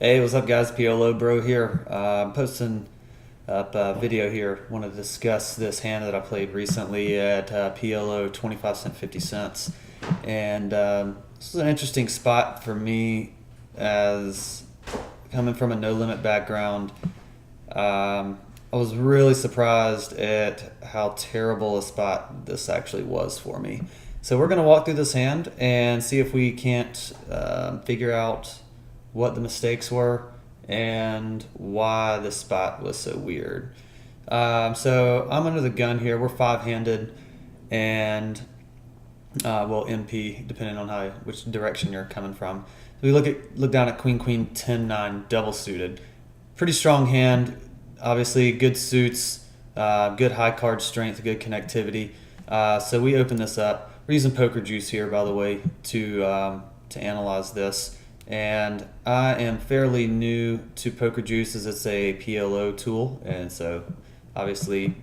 Hey, what's up, guys? PLObro here. I'm posting up a video here. Want to discuss this hand that I played recently at PLO 25 cent 50 cents, and this is an interesting spot for me as coming from a no limit background. I was really surprised at how terrible a spot this actually was for me. So we're going to walk through this hand and see if we can't figure out what the mistakes were and why this spot was so weird. So I'm under the gun here. We're five-handed, and well, MP, depending on which direction you're coming from. So we look down at Queen Queen 10-9 double suited. Pretty strong hand. Obviously, good suits, good high card strength, good connectivity. So we open this up. We're using poker juice here, by the way, to analyze this. And I am fairly new to poker juice as it's a PLO tool, and so obviously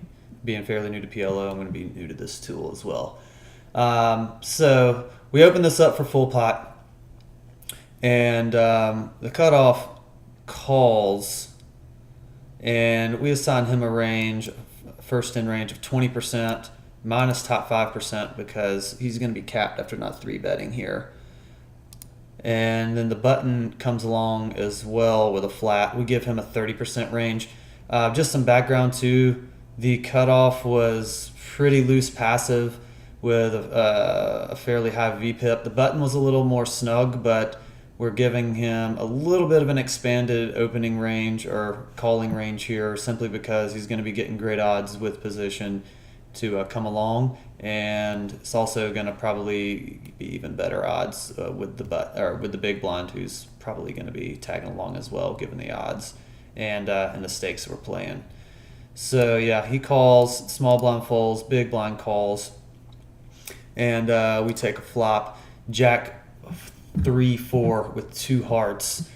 being fairly new to PLO, I'm going to be new to this tool as well. So we open this up for full pot, and the cutoff calls, and we assign him a range, first in range of 20% minus top 5% because he's going to be capped after not 3-betting here. And then the button comes along as well with a flat. We give him a 30% range. Just some background too. The cutoff was pretty loose passive with a fairly high VPIP. The button was a little more snug, but we're giving him a little bit of an expanded opening range or calling range here simply because he's going to be getting great odds with position to come along, and it's also going to probably be even better odds with the big blind, who's probably going to be tagging along as well given the odds and the stakes we're playing. So yeah, he calls, small blind folds, big blind calls, and we take a flop, Jack 3-4 with 2 hearts.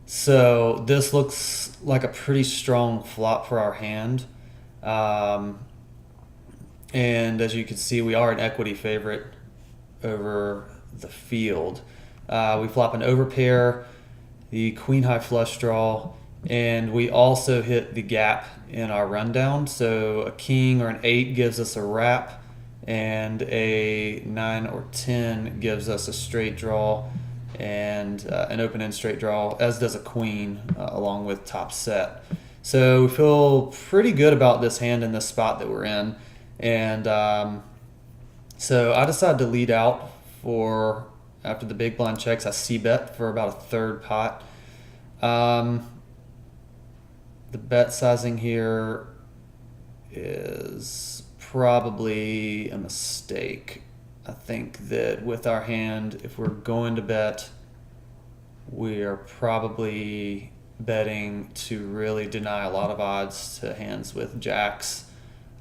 So this looks like a pretty strong flop for our hand. And as you can see, we are an equity favorite over the field. We flop an overpair, the queen high flush draw, and we also hit the gap in our rundown. So a king or an 8 gives us a wrap, and a 9 or 10 gives us a straight draw and an open end straight draw, as does a queen along with top set. So we feel pretty good about this hand in this spot that we're in. And so I decided to lead out after the big blind checks. I c-bet for about a third pot. The bet sizing here is probably a mistake. I think that with our hand, if we're going to bet, we are probably betting to really deny a lot of odds to hands with jacks.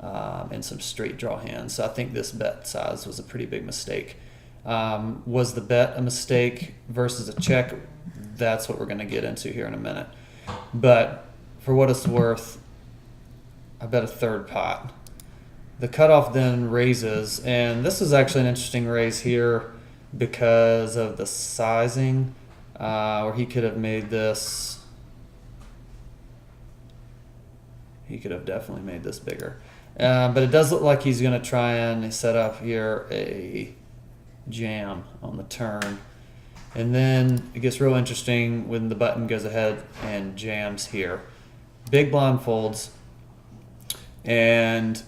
And some straight draw hands. So I think this bet size was a pretty big mistake. Was the bet a mistake versus a check? That's what we're going to get into here in a minute. But for what it's worth, I bet a third pot. The cutoff then raises, and this is actually an interesting raise here because of the sizing, where he could have made this. He could have definitely made this bigger. But it does look like he's going to try and set up here a jam on the turn. And then it gets real interesting when the button goes ahead and jams here. Big blind folds. And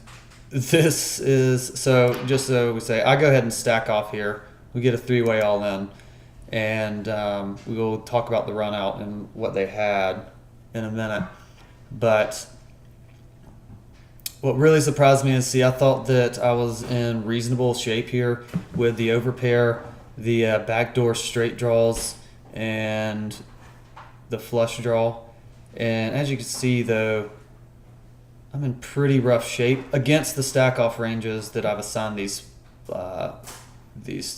this is, so just so we say, I go ahead and stack off here. We get a 3-way all in. And we will talk about the run out and what they had in a minute. But what really surprised me is, I thought that I was in reasonable shape here with the overpair, the backdoor straight draws, and the flush draw. And as you can see, though, I'm in pretty rough shape against the stack-off ranges that I've assigned these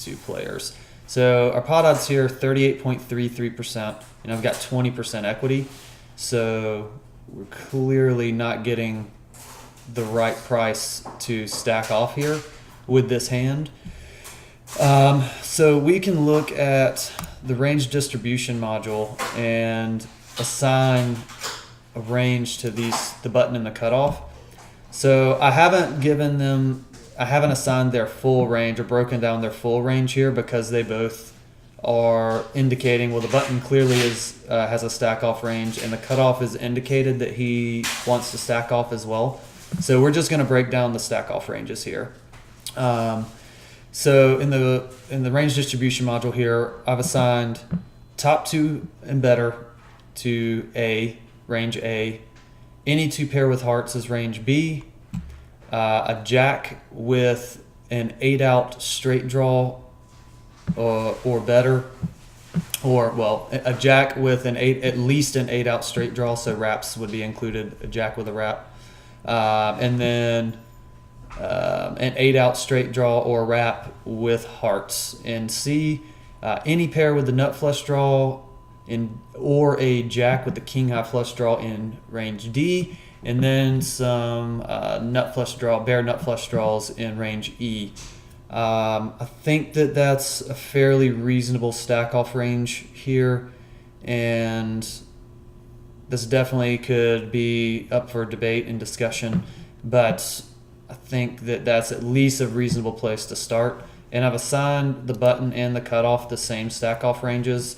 two players. So our pot odds here, 38.33%, and I've got 20% equity. So we're clearly not getting the right price to stack off here with this hand. So we can look at the range distribution module, and assign a range to the button and the cutoff. So I haven't assigned their full range or broken down their full range here, because they both are indicating, well, the button clearly has a stack off range, and the cutoff is indicated that he wants to stack off as well. So we're just going to break down the stack off ranges here. So in the range distribution module here, I've assigned top two and better to A, range A. Any two pair with hearts is range B. A jack with an 8-out straight draw or better, or well, a jack with at least an 8-out straight draw, so wraps would be included, a jack with a wrap, and then an 8-out straight draw or wrap with hearts in C. Any pair with the nut flush draw or a jack with the king high flush draw in range D, and then some bare nut flush draws in range E. I think that's a fairly reasonable stack off range here, and this definitely could be up for debate and discussion, but I think that's at least a reasonable place to start. And I've assigned the button and the cutoff the same stack off ranges.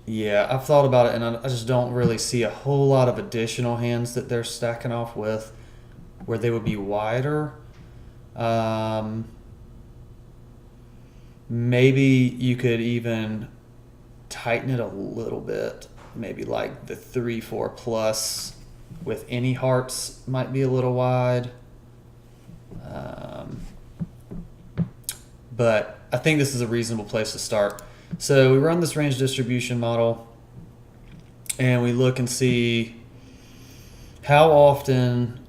Yeah, I've thought about it, and I just don't really see a whole lot of additional hands that they're stacking off with where they would be wider. Maybe you could even tighten it a little bit. Maybe like the 3-4 plus with any hearts might be a little wide. But I think this is a reasonable place to start. So we run this range distribution model, and we look and see how often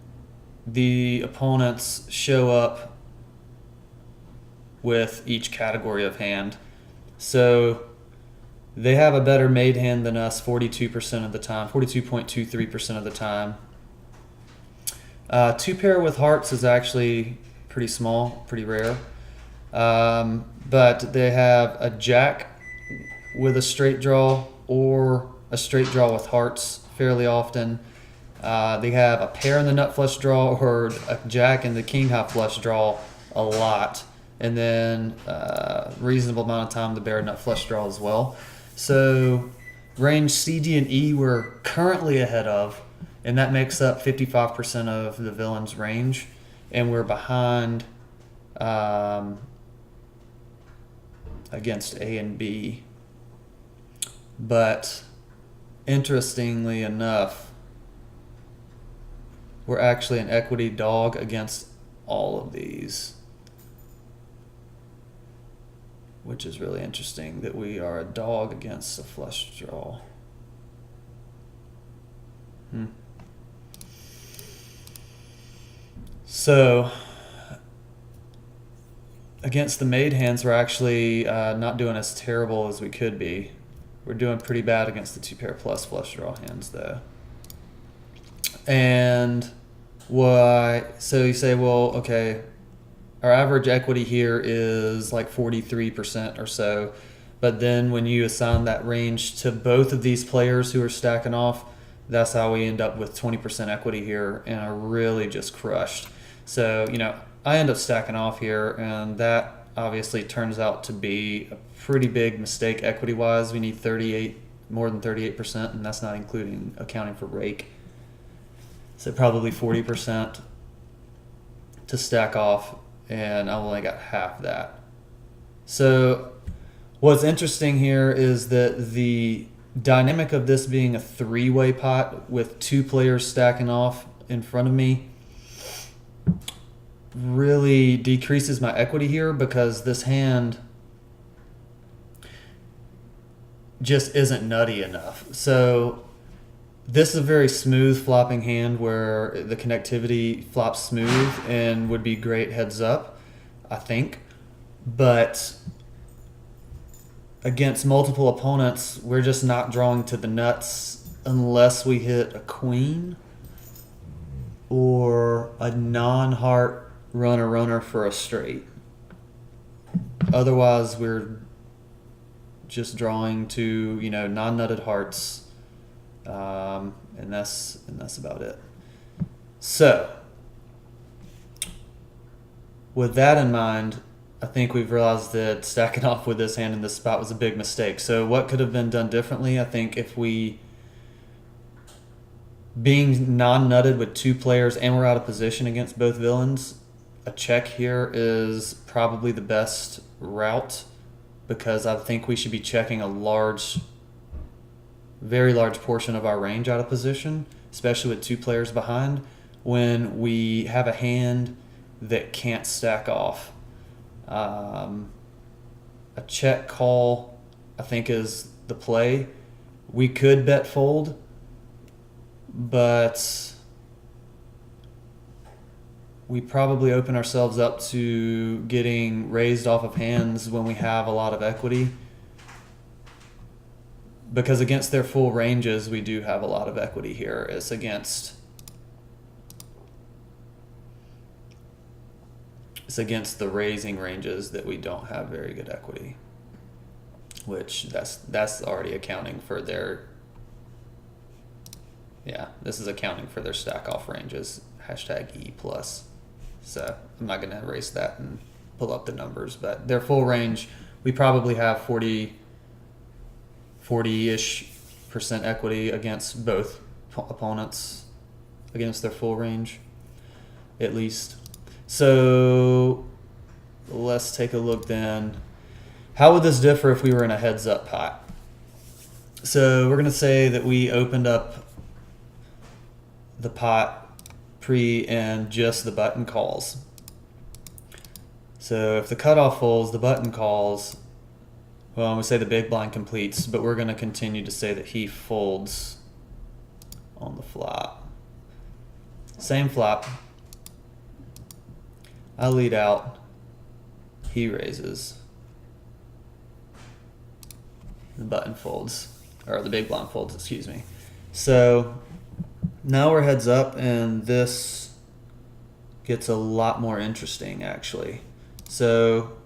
the opponents show up with each category of hand. So they have a better made hand than us 42% of the time, 42.23% of the time. Two pair with hearts is actually pretty small, pretty rare. But they have a jack with a straight draw or a straight draw with hearts fairly often. They have a pair in the nut flush draw or a jack in the king high flush draw a lot. And then reasonable amount of time the bare nut flush draw as well. So range C, D, and E we're currently ahead of, and that makes up 55% of the villain's range. And we're behind against A and B. But interestingly enough, we're actually an equity dog against all of these, which is really interesting that we are a dog against a flush draw. So against the made hands, we're actually not doing as terrible as we could be. We're doing pretty bad against the two pair plus flush draw hands, though. And why? So you say, well, okay, our average equity here is like 43% or so. But then when you assign that range to both of these players who are stacking off, that's how we end up with 20% equity here and are really just crushed. So, I end up stacking off here, and that obviously turns out to be a pretty big mistake equity-wise. We need more than 38%, and that's not accounting for rake. So probably 40% to stack off, and I only got half that. So what's interesting here is that the dynamic of this being a three-way pot with two players stacking off in front of me really decreases my equity here, because this hand just isn't nutty enough. So this is a very smooth flopping hand where the connectivity flops smooth and would be great heads up, I think. But against multiple opponents, we're just not drawing to the nuts unless we hit a queen or a non-heart runner for a straight. Otherwise, we're just drawing to, non-nutted hearts, and that's about it. So, with that in mind, I think we've realized that stacking off with this hand in this spot was a big mistake. So what could have been done differently? I think if we, being non-nutted with 2 players and we're out of position against both villains, a check here is probably the best route, because I think we should be checking a very large portion of our range out of position, especially with 2 players behind, when we have a hand that can't stack off. A check call, I think, is the play. We could bet fold, but we probably open ourselves up to getting raised off of hands when we have a lot of equity, because against their full ranges we do have a lot of equity here. It's against the raising ranges that we don't have very good equity, which that's already accounting for their, this is accounting for their stack off ranges, #E+. So I'm not going to erase that and pull up the numbers, but their full range, we probably have 40-ish% equity against both opponents, against their full range, at least. So let's take a look then. How would this differ if we were in a heads up pot? So we're going to say that we opened up the pot pre and just the button calls. So if the cutoff folds, the button calls, well, I'm going to say the big blind completes, but we're going to continue to say that he folds on the flop. Same flop. I lead out, he raises, the button folds, or the big blind folds, excuse me. So now we're heads up, and this gets a lot more interesting, actually. So,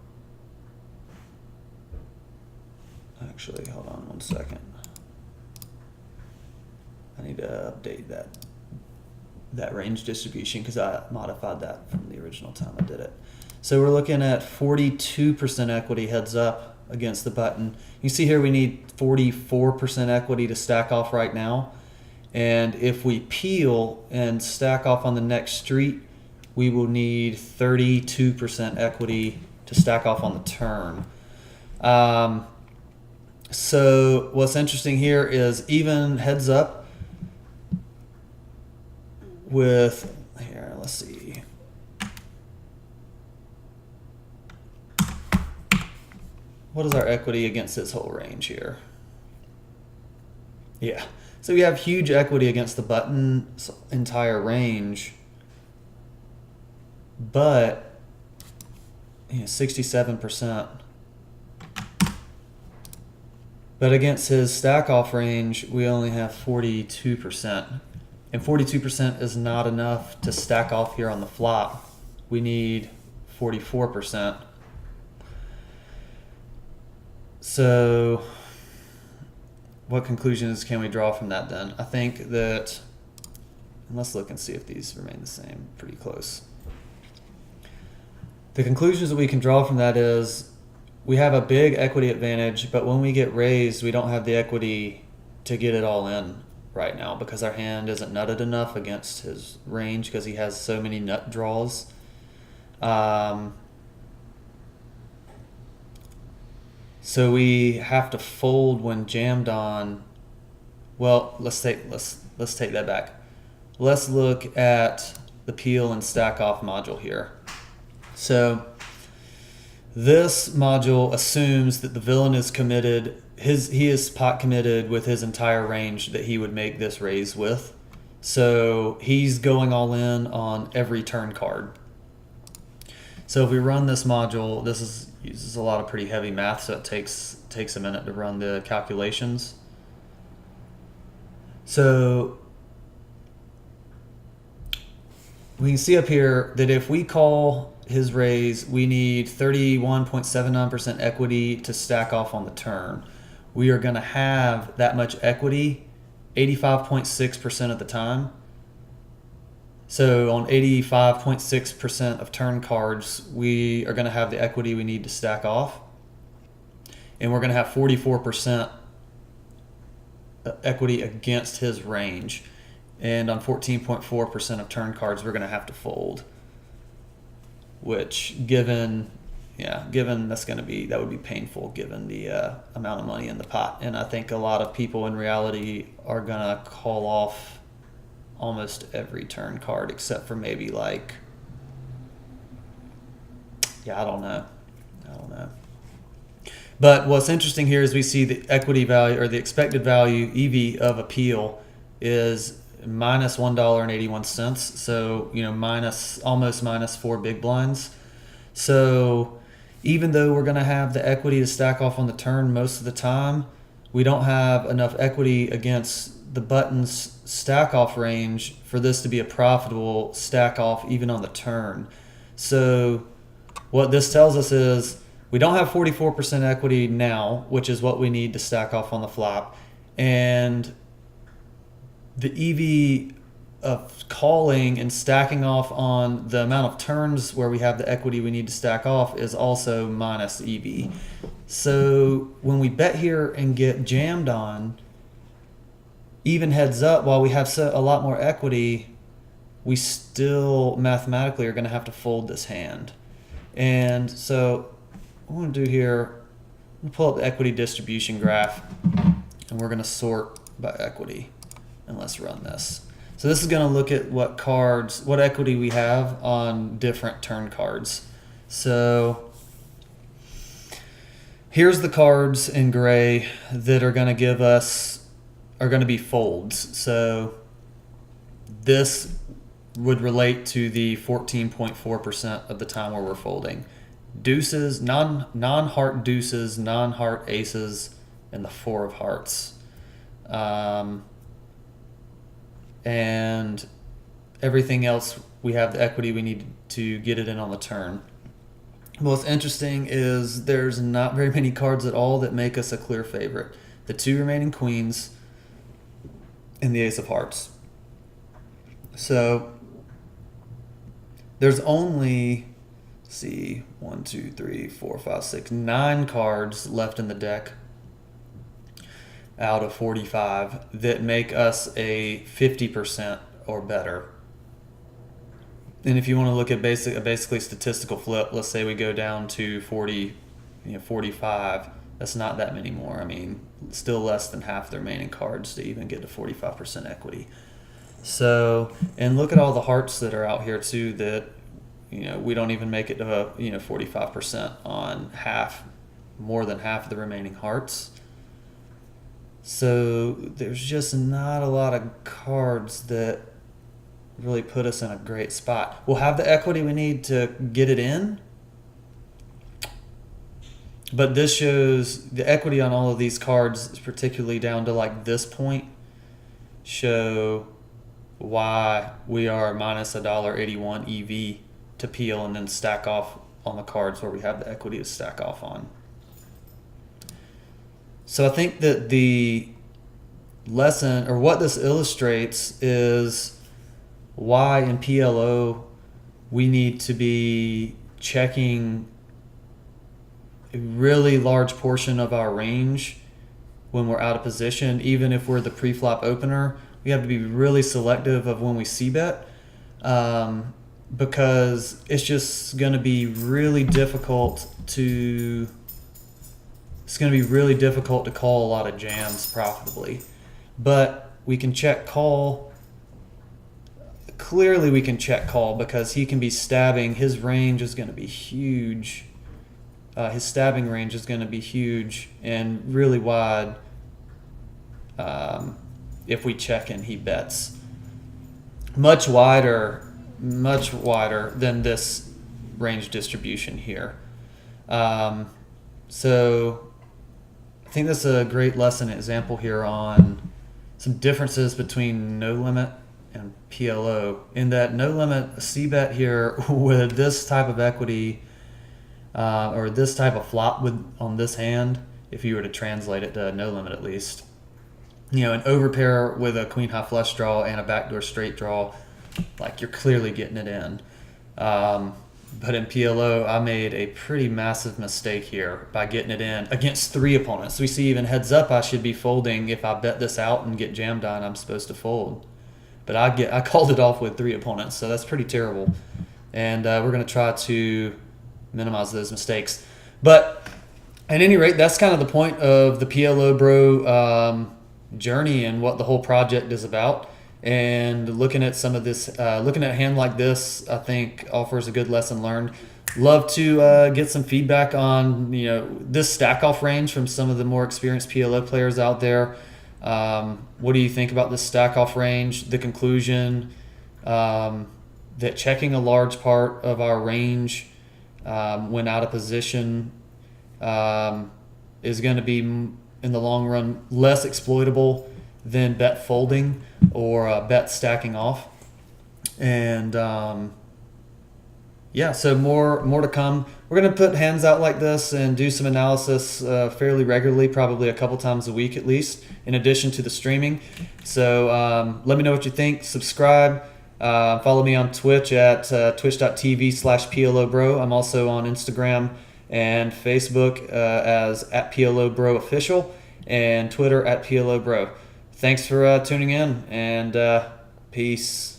actually, hold on one second. I need to update that range distribution, because I modified that from the original time I did it. So we're looking at 42% equity heads up against the button. You see here we need 44% equity to stack off right now. And if we peel and stack off on the next street, we will need 32% equity to stack off on the turn. So what's interesting here is even heads up with, here, let's see. What is our equity against this whole range here? Yeah. So we have huge equity against the button's entire range, but 67%. But against his stack off range, we only have 42%. And 42% is not enough to stack off here on the flop. We need 44%. So what conclusions can we draw from that then? I think that, and let's look and see if these remain the same, pretty close. The conclusions that we can draw from that is we have a big equity advantage, but when we get raised, we don't have the equity to get it all in right now, because our hand isn't nutted enough against his range, because he has so many nut draws. So we have to fold when jammed on. Well, let's take that back. Let's look at the peel and stack off module here. So this module assumes that the villain is committed. He is pot committed with his entire range that he would make this raise with. So he's going all in on every turn card. So if we run this module, uses a lot of pretty heavy math, so it takes a minute to run the calculations. So we can see up here that if we call his raise, we need 31.79% equity to stack off on the turn. we are going to have that much equity 85.6% of the time. So on 85.6% of turn cards, we are going to have the equity we need to stack off. And we're going to have 44% equity against his range. And on 14.4% of turn cards, we're going to have to fold. Which, given that would be painful given the amount of money in the pot. And I think a lot of people in reality are going to call off almost every turn card except for maybe I don't know. But what's interesting here is we see the equity value, or the expected value, EV, of appeal is minus $1.81. So, almost minus 4 big blinds. So even though we're going to have the equity to stack off on the turn most of the time, we don't have enough equity against the button's stack off range for this to be a profitable stack off even on the turn. So what this tells us is we don't have 44% equity now, which is what we need to stack off on the flop. And the EV of calling and stacking off on the amount of turns where we have the equity we need to stack off is also minus EV. So when we bet here and get jammed on, even heads up, while we have a lot more equity, we still mathematically are going to have to fold this hand. And so what I'm going to do here, I'm going to pull up the equity distribution graph, and we're going to sort by equity. And let's run this. So this is going to look at what equity we have on different turn cards. So here's the cards in gray that are going to be folds. So this would relate to the 14.4% of the time where we're folding. Deuces, non-heart deuces, non-heart aces, and the 4 of hearts. And everything else, we have the equity we need to get it in on the turn. What's interesting is there's not very many cards at all that make us a clear favorite. The 2 remaining queens and the ace of hearts. So there's only, 1, 2, 3, 4, 5, 6, 9 cards left in the deck out of 45 that make us a 50% or better. And if you want to look at basically statistical flip, let's say we go down to 45, that's not that many more. I mean, still less than half the remaining cards to even get to 45% equity. So, and look at all the hearts that are out here too that, we don't even make it to 45% on more than half of the remaining hearts. So there's just not a lot of cards that really put us in a great spot. We'll have the equity we need to get it in, but this shows the equity on all of these cards, particularly down to this point, show why we are minus $1.81 EV to peel and then stack off on the cards where we have the equity to stack off on. So I think that the lesson, or what this illustrates, is why in PLO we need to be checking a really large portion of our range when we're out of position. Even if we're the pre-flop opener, we have to be really selective of when we c-bet, because it's just going to be really difficult to call a lot of jams profitably. But we can check call. Clearly we can check call because he can be stabbing. His range is going to be huge. His stabbing range is going to be huge and really wide if we check and he bets. Much wider than this range distribution here. So I think that's a great lesson example here on some differences between no limit and PLO, in that no limit c-bet here with this type of equity or this type of flop on this hand if you were to translate it to no limit at least. You know, an overpair with a queen high flush draw and a backdoor straight draw, like you're clearly getting it in. But in PLO, I made a pretty massive mistake here by getting it in against 3 opponents. We see even heads up, I should be folding. If I bet this out and get jammed on, I'm supposed to fold. But I called it off with 3 opponents, so that's pretty terrible. And we're going to try to minimize those mistakes. But at any rate, that's kind of the point of the PLObro journey and what the whole project is about. And looking at some of this, looking at a hand like this, I think offers a good lesson learned. Love to get some feedback on this stack off range from some of the more experienced PLO players out there. What do you think about this stack off range? The conclusion that checking a large part of our range when out of position is going to be in the long run less exploitable than bet folding or bet stacking off. And so more to come. We're going to put hands out like this and do some analysis fairly regularly, probably a couple times a week at least, in addition to the streaming. So let me know what you think. Subscribe. Follow me on Twitch at twitch.tv/PLObro. I'm also on Instagram and Facebook as @PLObro official and Twitter @PLObro. Thanks for tuning in, and peace.